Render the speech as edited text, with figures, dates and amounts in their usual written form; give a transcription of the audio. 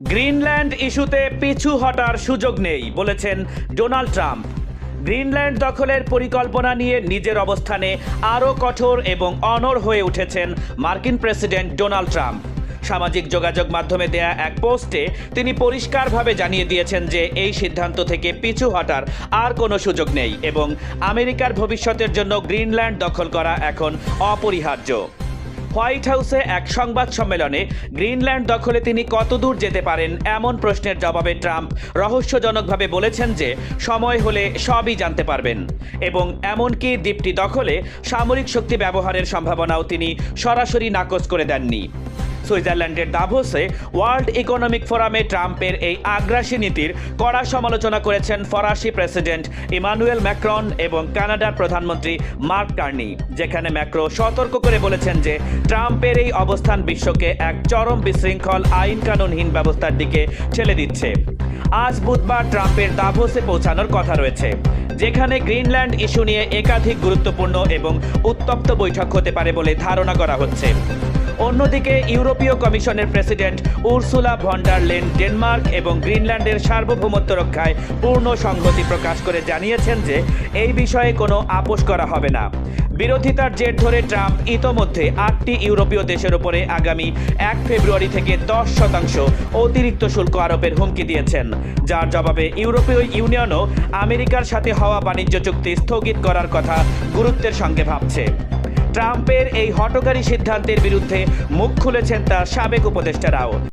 Greenland ইস্যুতে পিছু হটার সুযোগ নেই বলেছেন ডোনাল্ড ট্রাম্প। গ্রিনল্যান্ড দখলের পরিকল্পনা নিয়ে নিজের অবস্থানে আরও কঠোর এবং অনড় হয়ে উঠেছেন মার্কিন প্রেসিডেন্ট ডোনাল্ড ট্রাম্প। সামাজিক যোগাযোগ মাধ্যমে দেয়া এক পোস্টে তিনি পরিষ্কারভাবে জানিয়ে দিয়েছেন যে এই সিদ্ধান্ত থেকে পিছু হটার আর কোনো সুযোগ নেই এবং আমেরিকার ভবিষ্যতের জন্য গ্রিনল্যান্ড দখল করা এখন অপরিহার্য। হোয়াইট হাউসে এক সংবাদ সম্মেলনে গ্রিনল্যান্ড দখলে তিনি কতদূর যেতে পারেন এমন প্রশ্নের জবাবে ট্রাম্প রহস্যজনকভাবে বলেছেন যে সময় হলে সবই জানতে পারবেন এবং এমনকি দ্বীপটি দখলে সামরিক শক্তি ব্যবহারের সম্ভাবনাও তিনি সরাসরি নাকচ করে দেননি। সুইজারল্যান্ডের দাভোসে ওয়ার্ল্ড ইকোনমিক ফোরামে ট্রাম্পের এই আগ্রাসী নীতির কড়া সমালোচনা করেছেন ফরাসি প্রেসিডেন্ট ইমানুয়েল ম্যাক্রন এবং কানাডার প্রধানমন্ত্রী মার্ক কার্নি, যেখানে ম্যাক্রো সতর্ক করে বলেছেন যে ট্রাম্পের এই অবস্থান বিশ্বকে এক চরম বিশৃঙ্খল আইন কানুনহীন ব্যবস্থার দিকে ঠেলে দিচ্ছে। আজ বুধবার ট্রাম্পের দাভোসে পৌঁছানোর কথা রয়েছে, যেখানে গ্রিনল্যান্ড ইস্যু নিয়ে একাধিক গুরুত্বপূর্ণ এবং উত্তপ্ত বৈঠক হতে পারে বলে ধারণা করা হচ্ছে। অন্যদিকে ইউরোপীয় কমিশনের president Ursula von der Leyen Denmark এবং গ্রিনল্যান্ডের সার্বভৌমত্ব রক্ষায় পূর্ণ সংহতি প্রকাশ করে জানিয়েছেন যে এই বিষয়ে কোনো আপোষ করা হবে না। বিরোধিতার জের ধরে ট্রাম্প ইতোমধ্যে 8টি ইউরোপীয় দেশের উপরে আগামী 1 ফেব্রুয়ারি থেকে 10% অতিরিক্ত শুল্ক আরোপের হুমকি দিয়েছেন, যার জবাবে ইউরোপীয় ইউনিয়নও আমেরিকার সাথে হওয়া বাণিজ্য চুক্তি স্থগিত করার কথা গুরুত্বের সঙ্গে ভাবছে। ট্রাম্পের এই হঠকারী সিদ্ধান্তের বিরুদ্ধে মুখ খুলেছেন তার সাবেক উপদেষ্টারাও।